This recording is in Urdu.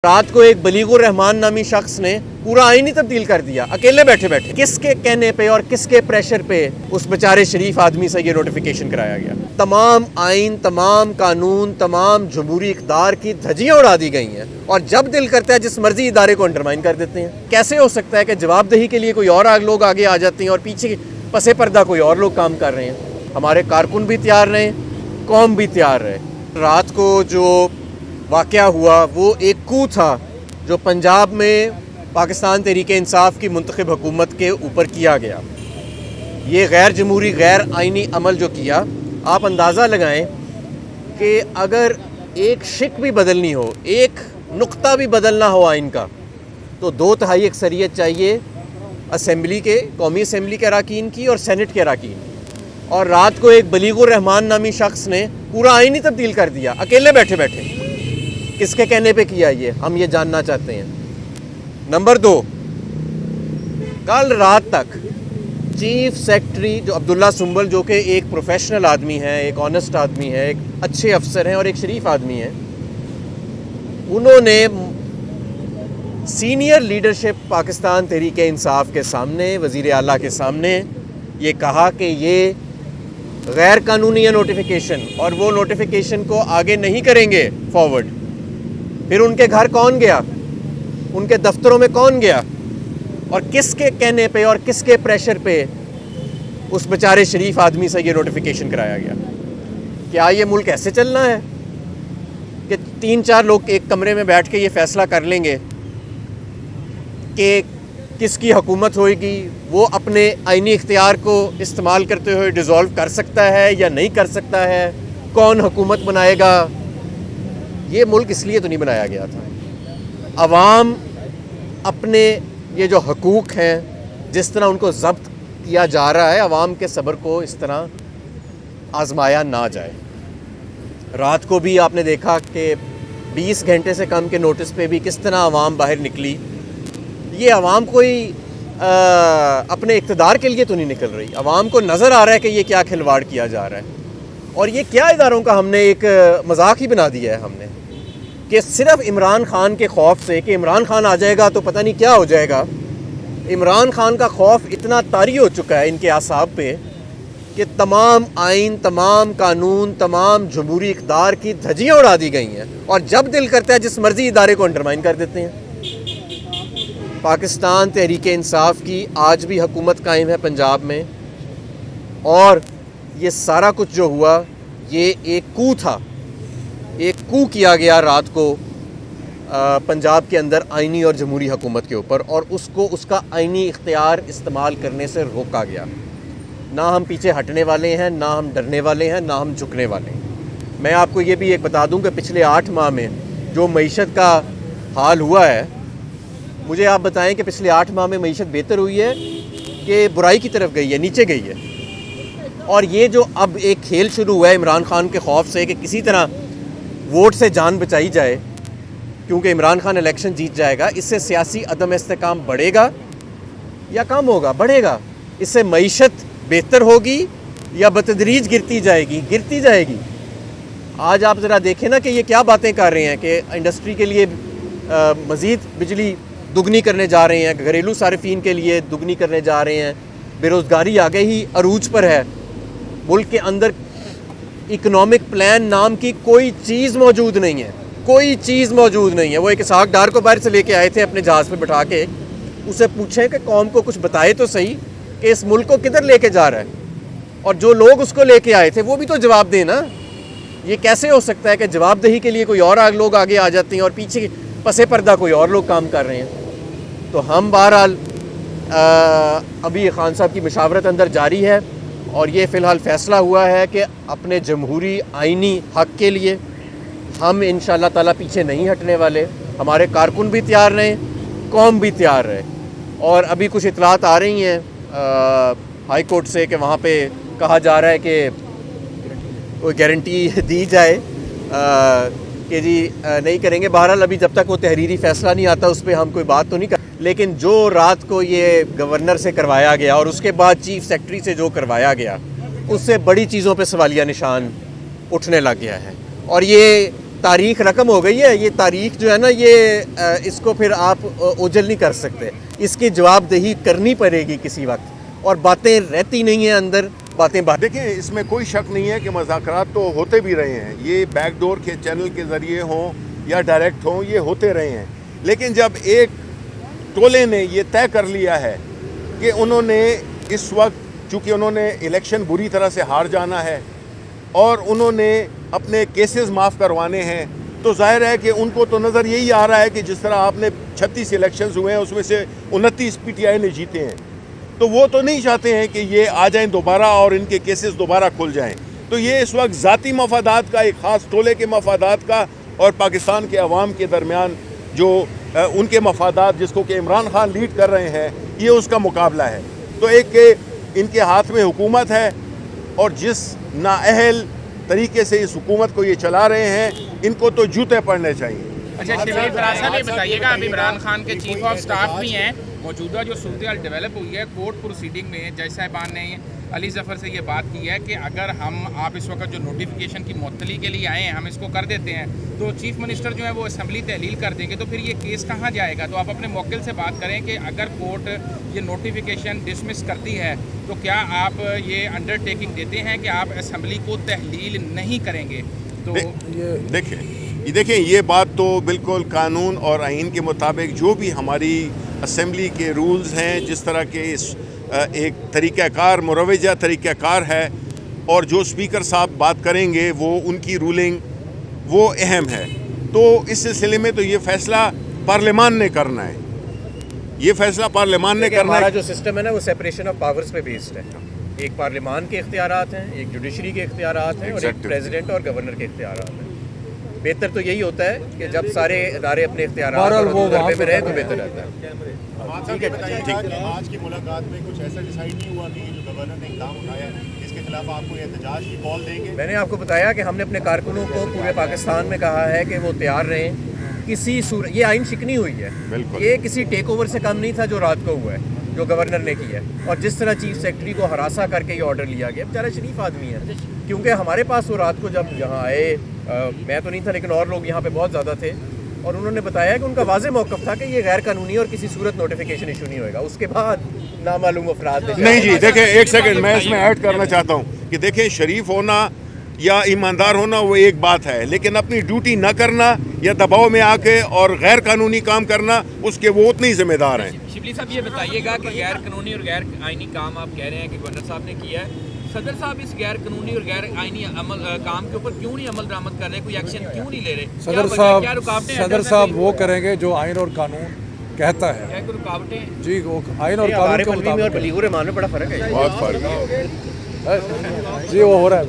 رات کو ایک بلیغ الرحمان نامی شخص نے پورا آئین ہی تبدیل کر دیا اکیلے بیٹھے بیٹھے. کس کے کہنے پہ اور کس کے پریشر پہ اس بیچارے شریف آدمی سے یہ نوٹیفیکیشن کرایا گیا؟ تمام آئین، تمام قانون، تمام جمہوری اقدار کی دھجیاں اڑا دی گئی ہیں اور جب دل کرتا ہے جس مرضی ادارے کو انڈرمائن کر دیتے ہیں. کیسے ہو سکتا ہے کہ جواب دہی کے لیے کوئی اور لوگ آگے آ جاتے ہیں اور پیچھے پس پردہ کوئی اور لوگ کام کر رہے ہیں؟ ہمارے کارکن بھی تیار رہے، قوم بھی تیار رہے. رات کو جو واقعہ ہوا وہ ایک کو تھا جو پنجاب میں پاکستان تحریک انصاف کی منتخب حکومت کے اوپر کیا گیا. یہ غیر جمہوری غیر آئینی عمل جو کیا، آپ اندازہ لگائیں کہ اگر ایک شک بھی بدلنی ہو، ایک نقطہ بھی بدلنا ہو آئین کا، تو 2/3 اکثریت چاہیے اسمبلی کے، قومی اسمبلی کے اراکین کی اور سینٹ کے اراکین. اور رات کو ایک بلیغ الرحمان نامی شخص نے پورا آئین ہی تبدیل کر دیا اکیلے بیٹھے بیٹھے. کس کے کہنے پہ کیا ہم یہ جاننا چاہتے ہیں. نمبر 2، کل رات تک چیف سیکرٹری جو عبداللہ سنبل، جو کہ ایک پروفیشنل آدمی ہے، ایک آنیسٹ آدمی ہے، ایک اچھے افسر ہیں اور ایک شریف آدمی ہیں، انہوں نے سینئر لیڈرشپ پاکستان تحریک انصاف کے سامنے، وزیر اعلیٰ کے سامنے یہ کہا کہ یہ غیر قانونی ہے نوٹیفیکیشن اور وہ نوٹیفیکیشن کو آگے نہیں کریں گے فارورڈ. پھر ان کے گھر کون گیا، ان کے دفتروں میں کون گیا اور کس کے کہنے پہ اور کس کے پریشر پہ اس بیچارے شریف آدمی سے یہ نوٹیفیکیشن کرایا گیا؟ کیا یہ ملک ایسے چلنا ہے کہ 3-4 لوگ ایک کمرے میں بیٹھ کے یہ فیصلہ کر لیں گے کہ کس کی حکومت ہوئے گی، وہ اپنے آئینی اختیار کو استعمال کرتے ہوئے ڈیزالو کر سکتا ہے یا نہیں کر سکتا ہے، کون حکومت بنائے گا؟ یہ ملک اس لیے تو نہیں بنایا گیا تھا. عوام اپنے یہ جو حقوق ہیں جس طرح ان کو ضبط کیا جا رہا ہے، عوام کے صبر کو اس طرح آزمایا نہ جائے. رات کو بھی آپ نے دیکھا کہ 20 گھنٹے سے کم کے نوٹس پہ بھی کس طرح عوام باہر نکلی. یہ عوام کوئی اپنے اقتدار کے لیے تو نہیں نکل رہی، عوام کو نظر آ رہا ہے کہ یہ کیا کھلواڑ کیا جا رہا ہے اور یہ کیا اداروں کا ہم نے ایک مذاق ہی بنا دیا ہے. ہم نے کہ صرف عمران خان کے خوف سے کہ عمران خان آ جائے گا تو پتہ نہیں کیا ہو جائے گا، عمران خان کا خوف اتنا طاری ہو چکا ہے ان کے اعصاب پہ کہ تمام آئین، تمام قانون، تمام جمہوری اقدار کی دھجیاں اڑا دی گئی ہیں اور جب دل کرتا ہے جس مرضی ادارے کو انڈرمائن کر دیتے ہیں. پاکستان تحریک انصاف کی آج بھی حکومت قائم ہے پنجاب میں، اور یہ سارا کچھ جو ہوا یہ ایک کو تھا، ایک کو کیا گیا رات کو پنجاب کے اندر آئینی اور جمہوری حکومت کے اوپر، اور اس کو اس کا آئینی اختیار استعمال کرنے سے روکا گیا. نہ ہم پیچھے ہٹنے والے ہیں، نہ ہم ڈرنے والے ہیں، نہ ہم جھکنے والے ہیں. میں آپ کو یہ بھی ایک بتا دوں کہ پچھلے 8 ماہ میں جو معیشت کا حال ہوا ہے، مجھے آپ بتائیں کہ پچھلے 8 ماہ میں معیشت بہتر ہوئی ہے کہ برائی کی طرف گئی ہے، نیچے گئی ہے؟ اور یہ جو اب ایک کھیل شروع ہوا ہے عمران خان کے خوف سے کہ کسی طرح ووٹ سے جان بچائی جائے کیونکہ عمران خان الیکشن جیت جائے گا، اس سے سیاسی عدم استحکام بڑھے گا یا کم ہوگا؟ بڑھے گا. اس سے معیشت بہتر ہوگی یا بتدریج گرتی جائے گی؟ گرتی جائے گی. آج آپ ذرا دیکھیں نا کہ یہ کیا باتیں کر رہے ہیں کہ انڈسٹری کے لیے مزید بجلی دگنی کرنے جا رہے ہیں، گھریلو صارفین کے لیے دگنی کرنے جا رہے ہیں. بیروزگاری آگے ہی عروج پر ہے. ملک کے اندر اکنامک پلان نام کی کوئی چیز موجود نہیں ہے، کوئی چیز موجود نہیں ہے. وہ ایک اسحاق ڈار کو باہر سے لے کے آئے تھے اپنے جہاز پہ بٹھا کے، اسے پوچھیں کہ قوم کو کچھ بتائے تو صحیح کہ اس ملک کو کدھر لے کے جا رہا ہے، اور جو لوگ اس کو لے کے آئے تھے وہ بھی تو جواب دیں نا. یہ کیسے ہو سکتا ہے کہ جواب دہی کے لیے کوئی اور لوگ آگے آ جاتے ہیں اور پیچھے پس پردہ کوئی اور لوگ کام کر رہے ہیں؟ تو ہم بہرحال ابھی خان صاحب کی مشاورت اندر جاری ہے اور یہ فی الحال فیصلہ ہوا ہے کہ اپنے جمہوری آئینی حق کے لیے ہم انشاءاللہ تعالیٰ پیچھے نہیں ہٹنے والے. ہمارے کارکن بھی تیار رہیں، قوم بھی تیار رہے. اور ابھی کچھ اطلاعات آ رہی ہیں ہائی کورٹ سے کہ وہاں پہ کہا جا رہا ہے کہ کوئی گارنٹی دی جائے کہ جی نہیں کریں گے. بہرحال ابھی جب تک وہ تحریری فیصلہ نہیں آتا اس پہ ہم کوئی بات تو نہیں کر. لیکن جو رات کو یہ گورنر سے کروایا گیا اور اس کے بعد چیف سیکرٹری سے جو کروایا گیا، اس سے بڑی چیزوں پہ سوالیہ نشان اٹھنے لگ گیا ہے. اور یہ تاریخ رقم ہو گئی ہے. یہ تاریخ جو ہے نا یہ اس کو پھر آپ اوجل نہیں کر سکتے. اس کی جواب دہی کرنی پڑے گی کسی وقت, اور باتیں رہتی نہیں ہیں اندر, باتیں باہر. دیکھیں اس میں کوئی شک نہیں ہے کہ مذاکرات تو ہوتے بھی رہے ہیں, یہ بیک ڈور کے چینل کے ذریعے ہوں یا ڈائریکٹ ہوں, یہ ہوتے رہے ہیں. لیکن جب ایک ٹولے نے یہ طے کر لیا ہے کہ انہوں نے اس وقت, چونکہ انہوں نے الیکشن بری طرح سے ہار جانا ہے اور انہوں نے اپنے کیسز معاف کروانے ہیں, تو ظاہر ہے کہ ان کو تو نظر یہی آ رہا ہے کہ جس طرح آپ نے 36 الیکشنز ہوئے ہیں اس میں سے 29 پی ٹی آئی نے جیتے ہیں, تو وہ تو نہیں چاہتے ہیں کہ یہ آ جائیں دوبارہ اور ان کے کیسز دوبارہ کھل جائیں. تو یہ اس وقت ذاتی مفادات کا, ایک خاص ٹولے کے مفادات کا اور پاکستان کے عوام کے درمیان جو ان کے مفادات, جس کو کہ عمران خان لیڈ کر رہے ہیں, یہ اس کا مقابلہ ہے. تو ایک کہ ان کے ہاتھ میں حکومت ہے اور جس نااہل طریقے سے اس حکومت کو یہ چلا رہے ہیں, ان کو تو جوتے پڑنے چاہیے. اچھا شبیر فراز صاحب یہ بتائیے گا, اب عمران خان کے چیف آف سٹاف بھی ہیں, موجودہ جو صورتحال ڈیولپ ہوئی ہے کورٹ پروسیڈنگ میں, جج صاحبان نے علی ظفر سے یہ بات کی ہے کہ اگر آپ اس وقت جو نوٹیفیکیشن کی معطلی کے لیے آئے ہیں ہم اس کو کر دیتے ہیں تو چیف منسٹر جو ہے وہ اسمبلی تحلیل کر دیں گے, تو پھر یہ کیس کہاں جائے گا. تو آپ اپنے موکل سے بات کریں کہ اگر کورٹ یہ نوٹیفیکیشن ڈسمس کرتی ہے تو کیا آپ یہ انڈر ٹیکنگ دیتے ہیں کہ آپ اسمبلی کو تحلیل نہیں کریں گے. تو دیکھیں یہ بات تو بالکل قانون اور آئین کے مطابق جو بھی ہماری اسمبلی کے رولز ہیں, جس طرح کے ایک طریقہ کار, مروجہ طریقہ کار ہے, اور جو اسپیکر صاحب بات کریں گے وہ ان کی رولنگ وہ اہم ہے. تو اس سلسلے میں تو یہ فیصلہ پارلیمان نے کرنا ہے, یہ فیصلہ پارلیمان نے کرنا ہے. ہمارا جو سسٹم ہے نا وہ سیپریشن آف پاورز پہ بیسڈ ہے. ایک پارلیمان کے اختیارات ہیں, ایک جوڈیشری کے اختیارات ہیں, اور ایک پریزیڈنٹ اور گورنر کے اختیارات ہیں. بہتر تو یہی ہوتا ہے کہ جب سارے ادارے اپنے اختیارات اور ضربے میں رہیں تو بہتر رہتا ہے. آج کی ملاقات میں کچھ ایسا ڈیسائیڈ نہیں ہوا کہ جو گورنر نے اقدام اٹھایا اس کے خلاف آپ کو احتجاج کی کال دیں گے؟ میں نے آپ کو بتایا کہ ہم نے اپنے کارکنوں کو پورے پاکستان میں کہا ہے کہ وہ تیار رہیں کسی صورت. یہ آئین شکنی ہوئی ہے, یہ کسی ٹیک اوور سے کم نہیں تھا جو رات کو ہوا ہے, جو گورنر نے کیا ہے. اور جس طرح چیف سیکرٹری کو ہراساں کر کے یہ آرڈر لیا گیا, بیچارہ شریف آدمی ہے, کیونکہ ہمارے پاس وہ رات کو جب یہاں آئے, میں تو نہیں تھا لیکن اور لوگ یہاں پہ بہت زیادہ تھے, اور انہوں نے بتایا کہ ان کا واضح موقف تھا کہ یہ غیر قانونی اور کسی صورت نوٹیفیکیشن ایشو نہیں ہوئے گا. اس کے بعد نامعلوم افراد نہیں جی دیکھیں ایک سیکنڈ میں اس میں ایڈ کرنا چاہتا ہوں کہ دیکھیں شریف ہونا یا ایماندار ہونا وہ ایک بات ہے, لیکن اپنی ڈیوٹی نہ کرنا یا دباؤ میں آ کے اور غیر قانونی کام کرنا اس کے وہ اتنے ہی ذمہ دار ہیں. شبلی صاحب یہ بتائیے گا کہ غیر قانونی اور غیر آئینی کام آپ کہہ رہے ہیں کہ گورنر صاحب نے کیا ہے, صدر صاحب اس غیر قانونی اور غیر آئینی کام کے اوپر کیوں نہیں عمل درآمد کر رہے, کوئی ایکشن کیوں نہیں لے رہے؟ صدر صاحب وہ کریں گے جو آئین اور قانون کہتا ہے. کیا کوئی رکاوٹیں؟ جی وہ آئین اور قانون کے مطابق اور بلیغ الرحمان میں بڑا فرق ہے. بہت فرق ہے جی وہ ہو رہا ہے.